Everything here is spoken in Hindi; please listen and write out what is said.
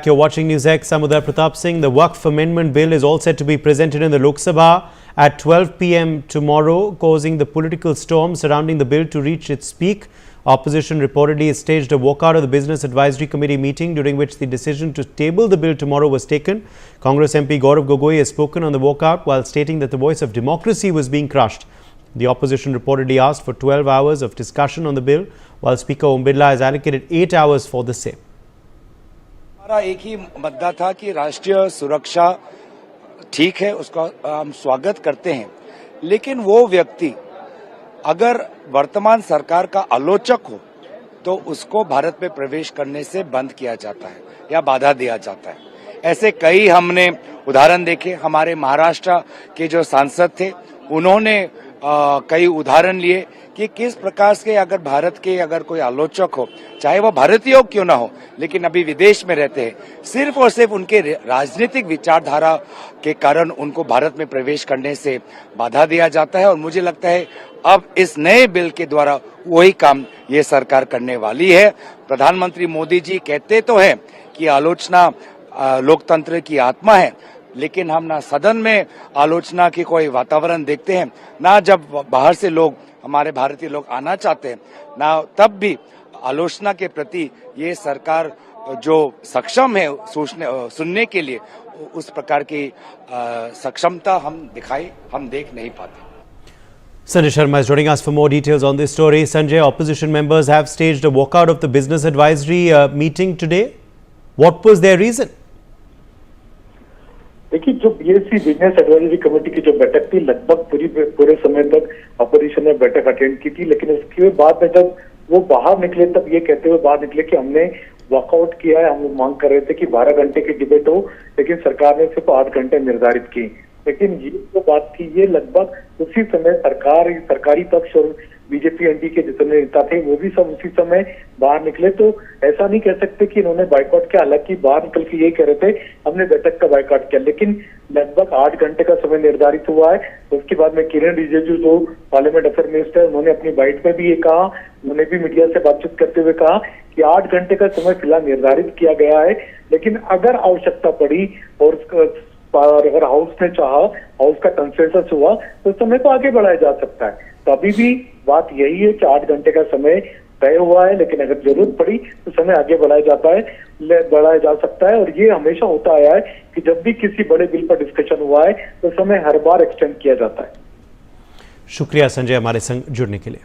You're watching News X. I'm Uday Pratap Singh. The Waqf Amendment Bill is all set to be presented in the Lok Sabha at 12 p.m. tomorrow, causing the political storm surrounding the bill to reach its peak. Opposition reportedly staged a walkout of the Business Advisory Committee meeting, during which the decision to table the bill tomorrow was taken. Congress MP Gaurav Gogoi has spoken on the walkout while stating that the voice of democracy was being crushed. The opposition reportedly asked for 12 hours of discussion on the bill, while Speaker Om Birla has allocated 8 hours for the same. हमारा एक ही मुद्दा था कि राष्ट्रीय सुरक्षा ठीक है, उसका हम स्वागत करते हैं, लेकिन वो व्यक्ति अगर वर्तमान सरकार का आलोचक हो तो उसको भारत में प्रवेश करने से बंद किया जाता है या बाधा दिया जाता है। ऐसे कई हमने उदाहरण देखे। हमारे महाराष्ट्र के जो सांसद थे उन्होंने कई उदाहरण लिए कि किस प्रकार से अगर भारत के अगर कोई आलोचक हो, चाहे वो भारतीय क्यों ना हो, लेकिन अभी विदेश में रहते हैं, सिर्फ और सिर्फ उनके राजनीतिक विचारधारा के कारण उनको भारत में प्रवेश करने से बाधा दिया जाता है। और मुझे लगता है अब इस नए बिल के द्वारा वही काम ये सरकार करने वाली है। प्रधानमंत्री मोदी जी कहते तो हैं कि आलोचना लोकतंत्र की आत्मा है, लेकिन हम ना सदन में आलोचना की कोई वातावरण देखते हैं, ना जब बाहर से लोग, हमारे भारतीय लोग आना चाहते हैं, ना तब भी आलोचना के प्रति ये सरकार जो सक्षम है सुनने के लिए, उस प्रकार की सक्षमता हम देख नहीं पाते। Sanjay Sharma is joining us for more details on this story. Sanjay, opposition members have staged a walkout of the Business Advisory meeting today. What was their reason? देखिए, जो बीएससी बिजनेस एडवाइजरी कमेटी की जो बैठक थी, लगभग पूरे समय तक अपोजिशन ने बैठक अटेंड की थी, लेकिन इसके बाद में जब वो बाहर निकले तब ये कहते हुए बाहर निकले कि हमने वॉकआउट किया है। हम लोग मांग कर रहे थे कि 12 घंटे की डिबेट हो, लेकिन सरकार ने सिर्फ 8 घंटे निर्धारित की। लेकिन ये जो बात थी, ये लगभग उसी समय सरकारी पक्ष और बीजेपी एनडी के जितने नेता थे वो भी सब उसी समय बाहर निकले। तो ऐसा नहीं कह सकते कि इन्होंने बाइकआउट किया, हालांकि बाहर निकल के ये कह रहे थे हमने बैठक का बाइकआउट किया, लेकिन लगभग 8 घंटे का समय निर्धारित हुआ है। उसके बाद में किरण रिजिजू जो पार्लियामेंट अफेयर मिनिस्टर, उन्होंने अपनी बाइट में भी ये कहा, उन्होंने भी मीडिया से बातचीत करते हुए कहा कि 8 घंटे का समय फिलहाल निर्धारित किया गया है, लेकिन अगर आवश्यकता पड़ी और अगर हाउस ने चाहा, हाउस का कंसेंसस हुआ तो समय को आगे बढ़ाया जा सकता है। तो अभी भी बात यही है कि 8 घंटे का समय तय हुआ है, लेकिन अगर जरूरत पड़ी तो समय आगे बढ़ाया जा सकता है। और ये हमेशा होता आया है कि जब भी किसी बड़े बिल पर डिस्कशन हुआ है तो समय हर बार एक्सटेंड किया जाता है। शुक्रिया संजय हमारे संग जुड़ने के लिए।